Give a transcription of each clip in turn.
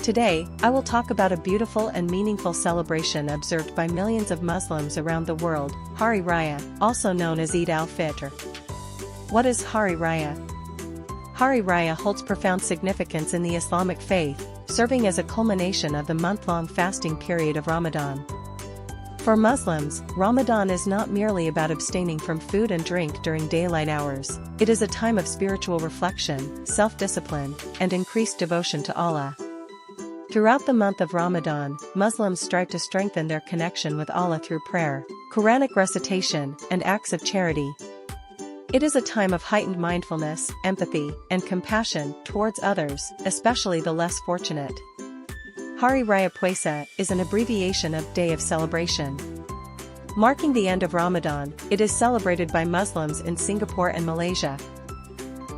Today, I will talk about a beautiful and meaningful celebration observed by millions of Muslims around the world, Hari Raya, also known as Eid al-Fitr. What is Hari Raya? Hari Raya holds profound significance in the Islamic faith, serving as a culmination of the month-long fasting period of Ramadan. For Muslims, Ramadan is not merely about abstaining from food and drink during daylight hours. It is a time of spiritual reflection, self-discipline, and increased devotion to Allah. Throughout the month of Ramadan, Muslims strive to strengthen their connection with Allah through prayer, Quranic recitation, and acts of charity. It is a time of heightened mindfulness, empathy, and compassion towards others, especially the less fortunate. Hari Raya Puasa is an abbreviation of Day of Celebration. Marking the end of Ramadan, it is celebrated by Muslims in Singapore and Malaysia.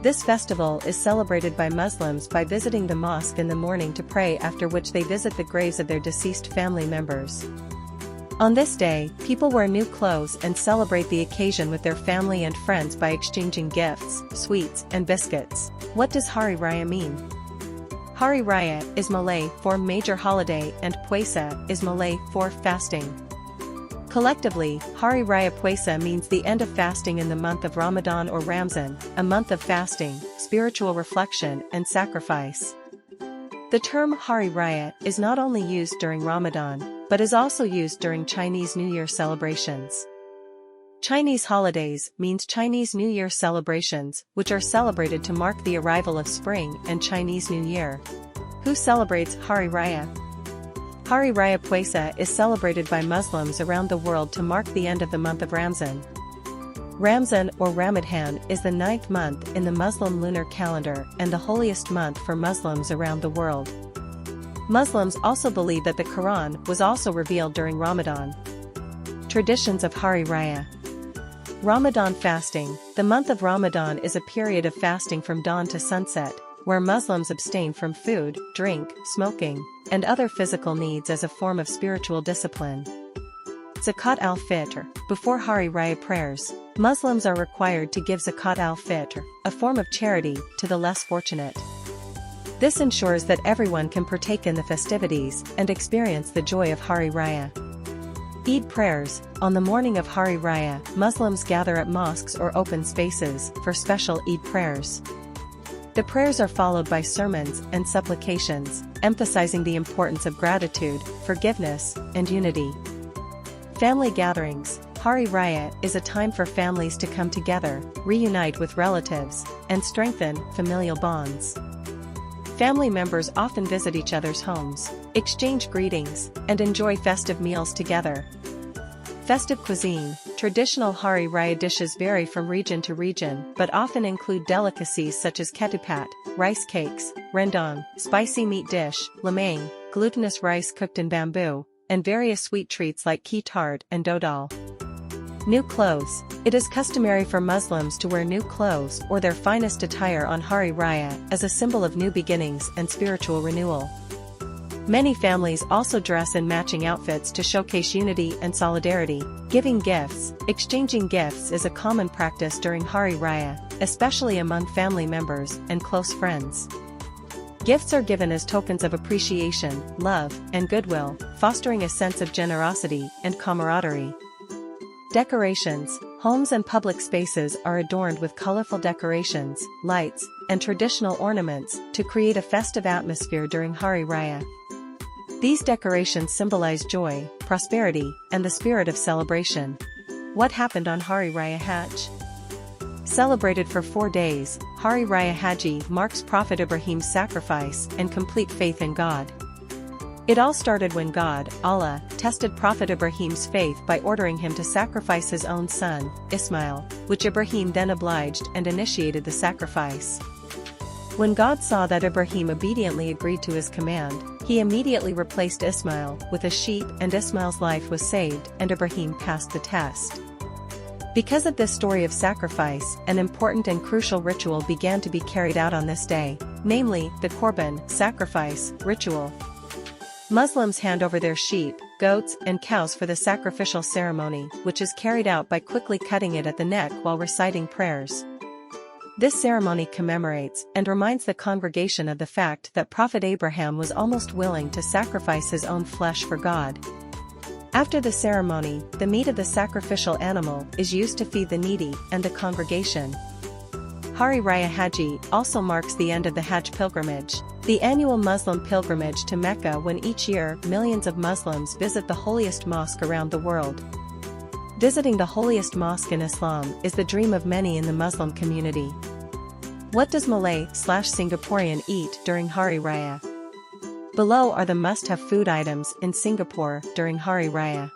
This festival is celebrated by Muslims by visiting the mosque in the morning to pray, after which they visit the graves of their deceased family members. On this day, people wear new clothes and celebrate the occasion with their family and friends by exchanging gifts, sweets, and biscuits. What does Hari Raya mean? Hari Raya is Malay for major holiday and Puasa is Malay for fasting. Collectively, Hari Raya Puasa means the end of fasting in the month of Ramadan or Ramzan, a month of fasting, spiritual reflection, and sacrifice. The term Hari Raya is not only used during Ramadan, but is also used during Chinese New Year celebrations. Chinese holidays means Chinese New Year celebrations, which are celebrated to mark the arrival of spring and Chinese New Year. Who celebrates Hari Raya? Hari Raya Puasa is celebrated by Muslims around the world to mark the end of the month of Ramzan. Ramzan or Ramadan is the 9th month in the Muslim lunar calendar and the holiest month for Muslims around the world. Muslims also believe that the Quran was also revealed during Ramadan. Traditions of Hari Raya. Ramadan fasting. The month of Ramadan is a period of fasting from dawn to sunset, where Muslims abstain from food, drink, smoking, and other physical needs as a form of spiritual discipline. Zakat al-Fitr. Before Hari Raya prayers, Muslims are required to give Zakat al-Fitr, a form of charity, to the less fortunate. This ensures that everyone can partake in the festivities and experience the joy of Hari Raya. Eid prayers. On the morning of Hari Raya, Muslims gather at mosques or open spaces for special Eid prayers. The prayers are followed by sermons and supplications, emphasizing the importance of gratitude, forgiveness, and unity. Family gatherings. Hari Raya is a time for families to come together, reunite with relatives, and strengthen familial bonds. Family members often visit each other's homes, exchange greetings, and enjoy festive meals together. Festive cuisine. Traditional Hari Raya dishes vary from region to region but often include delicacies such as ketupat, rice cakes, rendang, spicy meat dish, lemang, glutinous rice cooked in bamboo, and various sweet treats like ki tart and dodal. New clothes. It is customary for Muslims to wear new clothes or their finest attire on Hari Raya as a symbol of new beginnings and spiritual renewal. Many families also dress in matching outfits to showcase unity and solidarity. Giving gifts. Exchanging gifts is a common practice during Hari Raya, especially among family members and close friends. Gifts are given as tokens of appreciation, love, and goodwill, fostering a sense of generosity and camaraderie. Decorations. Homes and public spaces are adorned with colorful decorations, lights, and traditional ornaments to create a festive atmosphere during Hari Raya. These decorations symbolize joy, prosperity, and the spirit of celebration. What happened on Hari Raya Hajj? Celebrated for 4 days, Hari Raya Haji marks Prophet Ibrahim's sacrifice and complete faith in God. It all started when God, Allah, tested Prophet Ibrahim's faith by ordering him to sacrifice his own son, Ismail, which Ibrahim then obliged and initiated the sacrifice. When God saw that Ibrahim obediently agreed to his command, he immediately replaced Ismail with a sheep, and Ismail's life was saved and Ibrahim passed the test. Because of this story of sacrifice, an important and crucial ritual began to be carried out on this day, namely, the Korban sacrifice ritual. Muslims hand over their sheep, goats, and cows for the sacrificial ceremony, which is carried out by quickly cutting it at the neck while reciting prayers. This ceremony commemorates and reminds the congregation of the fact that Prophet Abraham was almost willing to sacrifice his own flesh for God. After the ceremony, the meat of the sacrificial animal is used to feed the needy and the congregation. Hari Raya Haji also marks the end of the Hajj pilgrimage, the annual Muslim pilgrimage to Mecca, when each year millions of Muslims visit the holiest mosque around the world. Visiting the holiest mosque in Islam is the dream of many in the Muslim community. What does Malay/Singaporean eat during Hari Raya? Below are the must-have food items in Singapore during Hari Raya.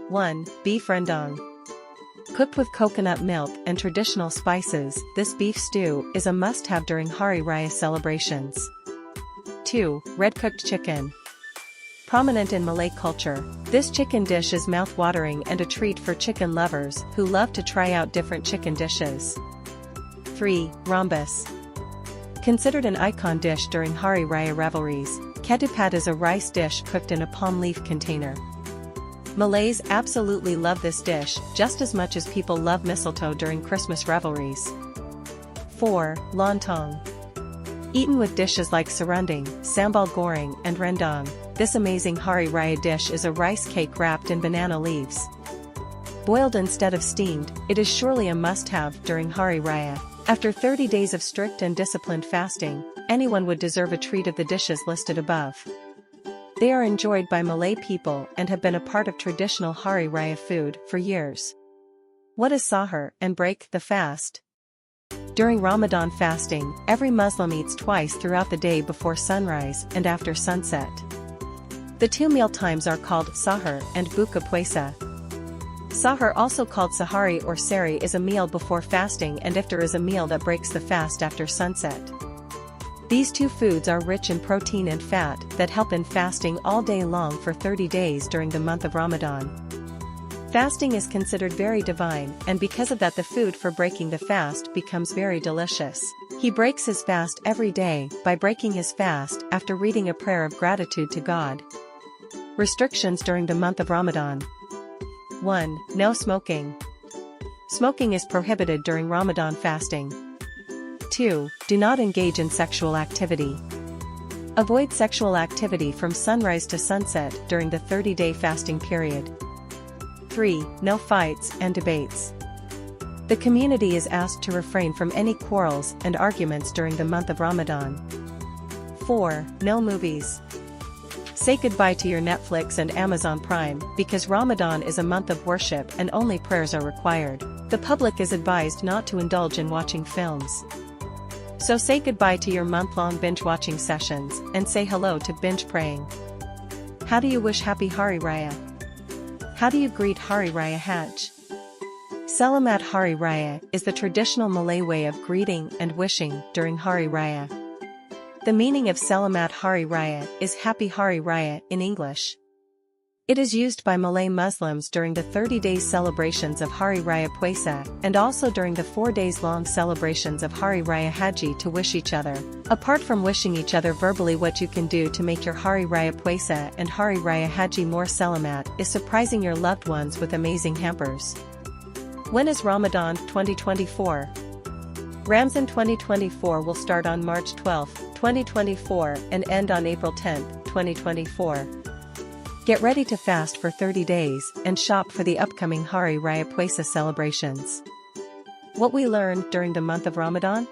1. Beef rendang. Cooked with coconut milk and traditional spices, this beef stew is a must-have during Hari Raya celebrations. 2. Red-cooked chicken. Prominent in Malay culture, this chicken dish is mouth-watering and a treat for chicken lovers who love to try out different chicken dishes. 3. Rhombus. Considered an icon dish during Hari Raya revelries, ketupat is a rice dish cooked in a palm leaf container. Malays absolutely love this dish just as much as people love mistletoe during Christmas revelries. 4. Lontong. Eaten with dishes like serunding, sambal goreng and rendang, this amazing Hari Raya dish is a rice cake wrapped in banana leaves. Boiled instead of steamed, it is surely a must-have during Hari Raya. After 30 days of strict and disciplined fasting, anyone would deserve a treat of the dishes listed above. They are enjoyed by Malay people and have been a part of traditional Hari Raya food for years. What is sahur and break the fast? During Ramadan fasting, every Muslim eats twice throughout the day, before sunrise and after sunset. The two meal times are called sahur and buka puasa. Sahur, also called sahari or sari, is a meal before fasting, and iftar is a meal that breaks the fast after sunset. These two foods are rich in protein and fat that help in fasting all day long for 30 days during the month of Ramadan. Fasting is considered very divine, and because of that the food for breaking the fast becomes very delicious. He breaks his fast every day by breaking his fast after reading a prayer of gratitude to God. Restrictions during the month of Ramadan. 1. No smoking. Smoking is prohibited during Ramadan fasting. 2. Do not engage in sexual activity. Avoid sexual activity from sunrise to sunset during the 30-day fasting period. 3. No fights and debates. The community is asked to refrain from any quarrels and arguments during the month of Ramadan. 4. No movies. Say goodbye to your Netflix and Amazon Prime, because Ramadan is a month of worship and only prayers are required. The public is advised not to indulge in watching films. So say goodbye to your month-long binge-watching sessions, and say hello to binge praying. How do you wish Happy Hari Raya? How do you greet Hari Raya Hajj? Selamat Hari Raya is the traditional Malay way of greeting and wishing during Hari Raya. The meaning of Selamat Hari Raya is Happy Hari Raya in English. It is used by Malay Muslims during the 30-day celebrations of Hari Raya Puasa, and also during the 4 days long celebrations of Hari Raya Haji to wish each other. Apart from wishing each other verbally, what you can do to make your Hari Raya Puasa and Hari Raya Haji more selamat is surprising your loved ones with amazing hampers. When is Ramadan 2024? Ramzan 2024 will start on March 12, 2024 and end on April 10, 2024. Get ready to fast for 30 days and shop for the upcoming Hari Raya Puasa celebrations. What we learned during the month of Ramadan?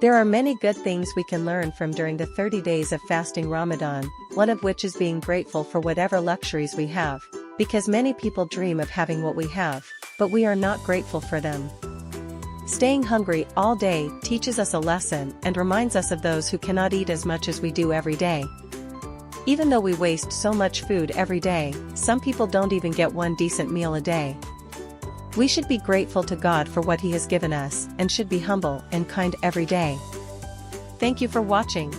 There are many good things we can learn from during the 30 days of fasting Ramadan, one of which is being grateful for whatever luxuries we have, because many people dream of having what we have, but we are not grateful for them. Staying hungry all day teaches us a lesson and reminds us of those who cannot eat as much as we do every day. Even though we waste so much food every day, some people don't even get one decent meal a day. We should be grateful to God for what He has given us and should be humble and kind every day. Thank you for watching.